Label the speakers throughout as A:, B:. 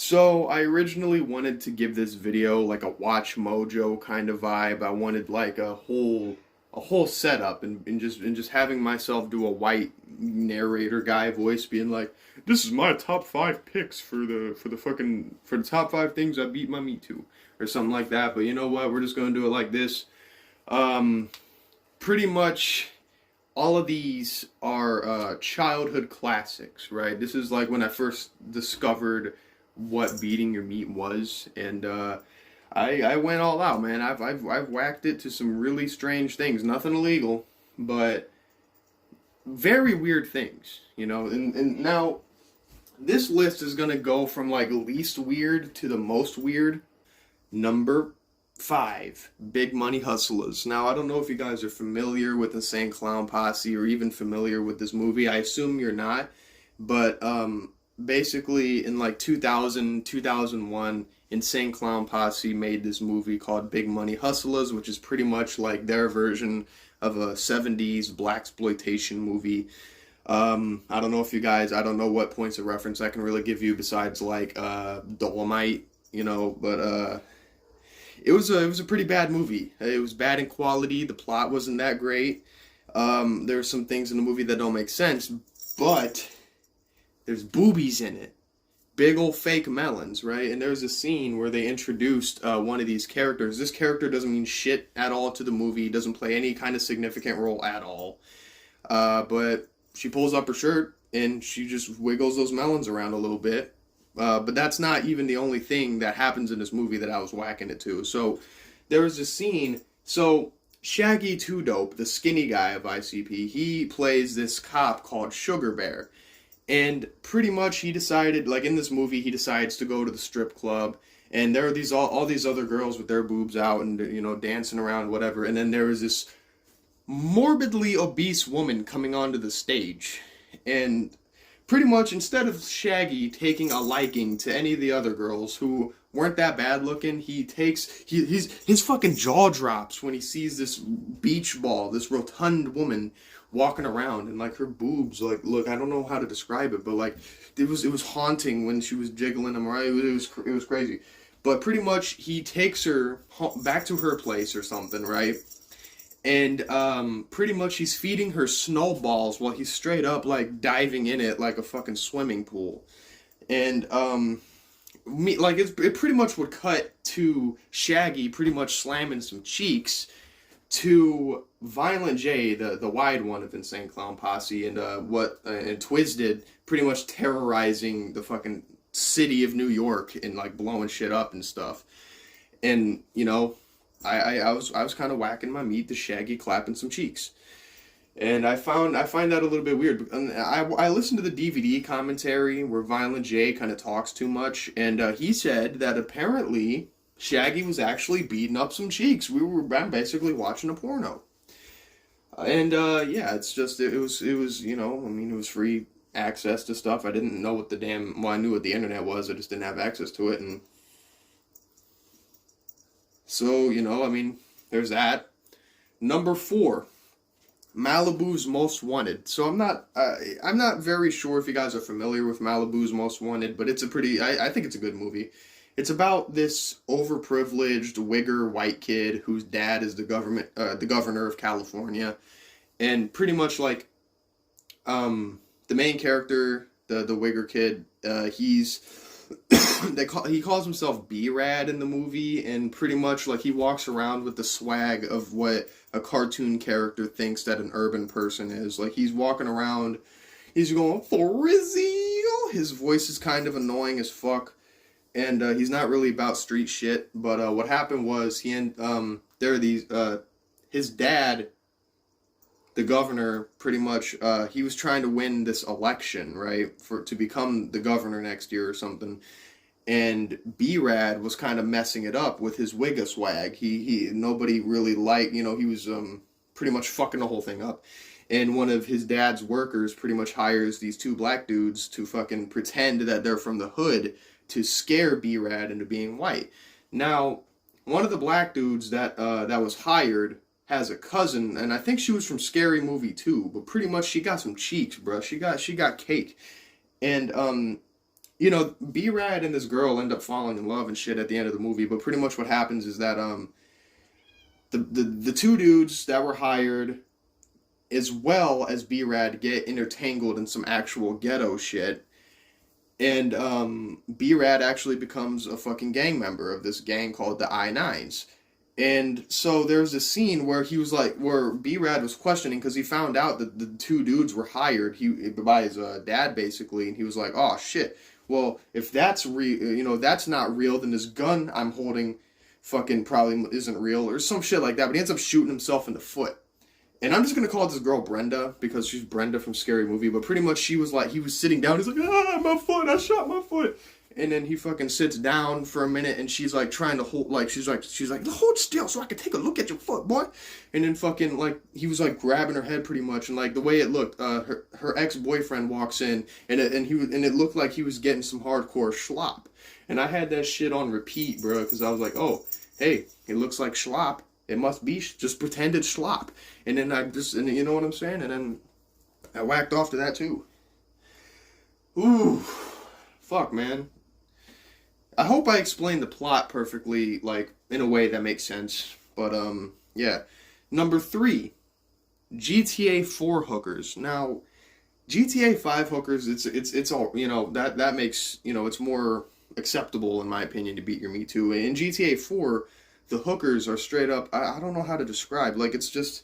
A: So I originally wanted to give this video like a Watch Mojo kind of vibe. I wanted like a whole setup and just having myself do a white narrator guy voice being like, "This is my top five picks for the top five things I beat my meat to," or something like that. But you know what? We're just gonna do it like this. Um, Pretty much all of these are childhood classics, right? This is like when I first discovered what beating your meat was, and I went all out, man. I've whacked it to some really strange things. Nothing illegal, but very weird things, you know. And now this list is gonna go from like least weird to the most weird. Number five, Big Money Hustlers. Now, I don't know if you guys are familiar with Insane Clown Posse or even familiar with this movie. I assume you're not, but basically in like 2000, 2001, Insane Clown Posse made this movie called Big Money Hustlers, which is pretty much like their version of a 70s blaxploitation movie. I don't know if you guys, I don't know what points of reference I can really give you besides like Dolomite, you know, but it was a pretty bad movie. It was bad in quality. The plot wasn't that great. There's some things in the movie that don't make sense, but there's boobies in it. Big old fake melons, right? And there's a scene where they introduced one of these characters. This character doesn't mean shit at all to the movie. Doesn't play any kind of significant role at all. But she pulls up her shirt and she just wiggles those melons around a little bit. But that's not even the only thing that happens in this movie that I was whacking it to. So there was a scene. So Shaggy Two Dope, the skinny guy of ICP, he plays this cop called Sugar Bear. And pretty much he decided, like in this movie, he decides to go to the strip club. And there are these all these other girls with their boobs out and, you know, dancing around, whatever. And then there was this morbidly obese woman coming onto the stage. And pretty much instead of Shaggy taking a liking to any of the other girls who weren't that bad looking, his fucking jaw drops when he sees this beach ball, this rotund woman walking around, and like her boobs, like, look, I don't know how to describe it, but like it was haunting when she was jiggling them, right? It was crazy. But pretty much he takes her back to her place or something, right? And pretty much he's feeding her snowballs while he's straight up like diving in it like a fucking swimming pool. And it pretty much would cut to Shaggy pretty much slamming some cheeks to Violent J, the wide one of Insane Clown Posse, and and Twisted pretty much terrorizing the fucking city of New York and like blowing shit up and stuff. And you know, I was kind of whacking my meat to Shaggy clapping some cheeks. And I find that a little bit weird. And I listened to the DVD commentary where Violent J kind of talks too much, and he said that apparently Shaggy was actually beating up some cheeks. I'm basically watching a porno. And yeah, it's just it was you know, I mean, it was free access to stuff. I didn't know what the damn, well, I knew what the internet was. I just didn't have access to it. And so, you know, I mean, there's that. Number four, Malibu's Most Wanted. So I'm not very sure if you guys are familiar with Malibu's Most Wanted, but it's a pretty, I think it's a good movie. It's about this overprivileged wigger white kid whose dad is the governor of California, and pretty much like the main character, the wigger kid, he's he calls himself B-Rad in the movie, and pretty much like he walks around with the swag of what a cartoon character thinks that an urban person is. Like he's walking around, he's going for real. His voice is kind of annoying as fuck, and he's not really about street shit. But what happened was there are these his dad, the governor, pretty much he was trying to win this election, right, for to become the governor next year or something. And B-Rad was kind of messing it up with his Wigga swag. He nobody really liked, you know, he was pretty much fucking the whole thing up. And one of his dad's workers pretty much hires these two black dudes to fucking pretend that they're from the hood to scare B-Rad into being white. Now, one of the black dudes that was hired has a cousin, and I think she was from Scary Movie 2, but pretty much she got some cheeks, bro. She got cake. And you know, B-Rad and this girl end up falling in love and shit at the end of the movie. But pretty much what happens is that the two dudes that were hired, as well as B-Rad, get intertangled in some actual ghetto shit. And B-Rad actually becomes a fucking gang member of this gang called the I-9s. And so there's a scene where he was like, where B-Rad was questioning because he found out that the two dudes were hired by his dad basically, and he was like, oh shit, well if that's real, you know, that's not real, then this gun I'm holding fucking probably isn't real or some shit like that. But he ends up shooting himself in the foot. And I'm just gonna call this girl Brenda because she's Brenda from Scary Movie. But pretty much she was like, he was sitting down. He's like, ah, my foot! I shot my foot. And then he fucking sits down for a minute, and she's like trying to hold, like she's like hold still so I can take a look at your foot, boy. And then fucking like he was like grabbing her head pretty much, and like the way it looked, her ex-boyfriend walks in, and it looked like he was getting some hardcore schlop. And I had that shit on repeat, bro, because I was like, oh, hey, it looks like schlop. It must be just pretended schlop. And then and you know what I'm saying? And then I whacked off to that too. Ooh, fuck, man. I hope I explained the plot perfectly, like, in a way that makes sense. But, yeah. Number 3, GTA 4 hookers. Now, GTA 5 hookers, it's all, you know, that makes, you know, it's more acceptable, in my opinion, to beat your Me Too. In GTA 4, the hookers are straight up, I don't know how to describe, like, it's just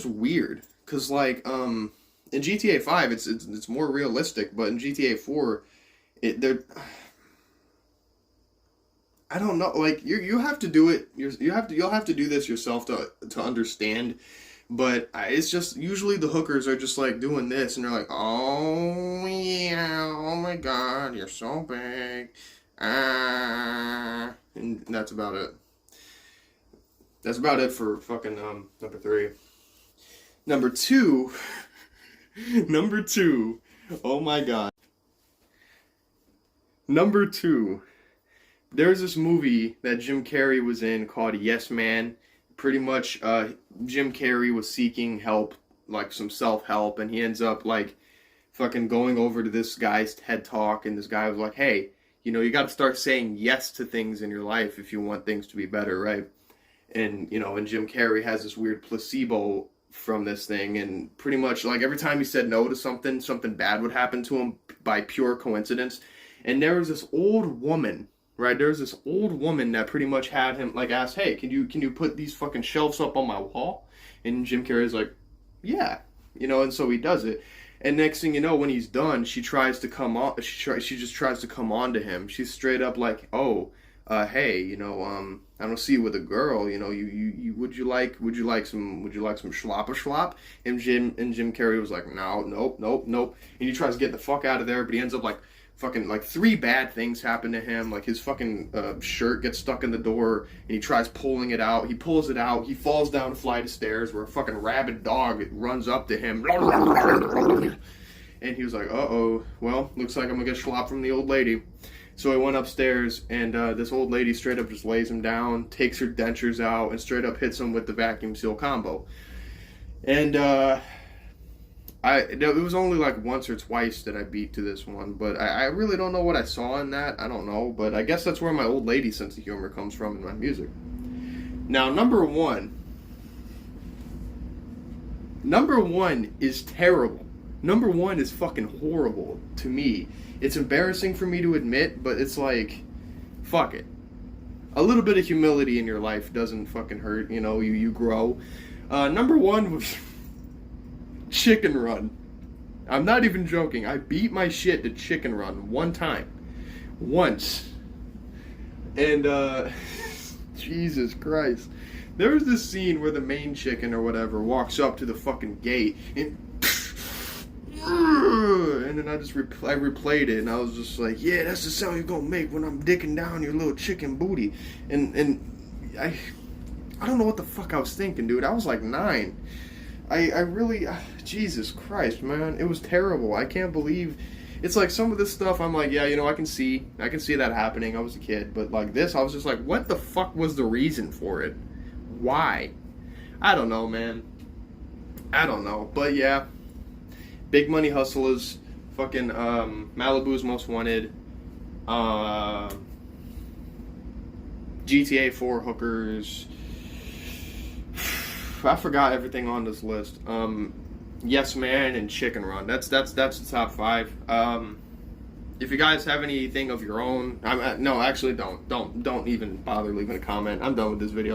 A: weird. Because, like, in GTA 5, it's more realistic, but in GTA 4, they're... I don't know. Like you have to do it. You'll have to do this yourself to understand. But it's just usually the hookers are just like doing this, and they're like, "Oh yeah, oh my God, you're so big," and that's about it. That's about it for fucking number 3. Number 2, number 2. Oh my God. Number 2. There's this movie that Jim Carrey was in called Yes Man. Pretty much, Jim Carrey was seeking help, like some self-help, and he ends up, like, fucking going over to this guy's TED Talk, and this guy was like, hey, you know, you gotta start saying yes to things in your life if you want things to be better, right? And, you know, and Jim Carrey has this weird placebo from this thing, and pretty much, like, every time he said no to something, something bad would happen to him by pure coincidence. And there was this old woman, right? There's this old woman that pretty much had him, like, asked, hey, can you put these fucking shelves up on my wall? And Jim Carrey's like, yeah, you know, and so he does it. And next thing you know, when he's done, she tries to come on, she just tries to come on to him. She's straight up like, oh, hey, you know, I don't see you with a girl, you know, you would you like some schlop? And Jim Carrey was like, no, nope. And he tries to get the fuck out of there, but he ends up like, fucking, like, 3 bad things happen to him. Like, his fucking shirt gets stuck in the door, and he tries pulling it out. He pulls it out. He falls down a flight of stairs where a fucking rabid dog runs up to him. And he was like, uh-oh, well, looks like I'm gonna get schlop from the old lady. So he went upstairs, and this old lady straight up just lays him down, takes her dentures out, and straight up hits him with the vacuum seal combo. And, it was only like once or twice that I beat to this one, but I really don't know what I saw in that. I don't know, but I guess that's where my old lady sense of humor comes from in my music. Now, number 1 is terrible. Number 1 is fucking horrible to me. It's embarrassing for me to admit, but it's like, fuck it. A little bit of humility in your life doesn't fucking hurt, you know, you grow. Number 1 was Chicken Run. I'm not even joking. I beat my shit to Chicken Run one time. Once. And, Jesus Christ. There was this scene where the main chicken or whatever walks up to the fucking gate and then I replayed it, and I was just like, yeah, that's the sound you're gonna make when I'm dicking down your little chicken booty. And I don't know what the fuck I was thinking, dude. I was like 9. I really, Jesus Christ, man, it was terrible. I can't believe, it's like some of this stuff I'm like, yeah, you know, I can see that happening. I was a kid, but like this, I was just like, what the fuck was the reason for it? Why? I don't know, man. I don't know, but yeah, Big Money Hustlers, fucking Malibu's Most Wanted, GTA 4 hookers. I forgot everything on this list. Yes Man and Chicken Run. That's the top 5. If you guys have anything of your own, no, actually don't even bother leaving a comment. I'm done with this video.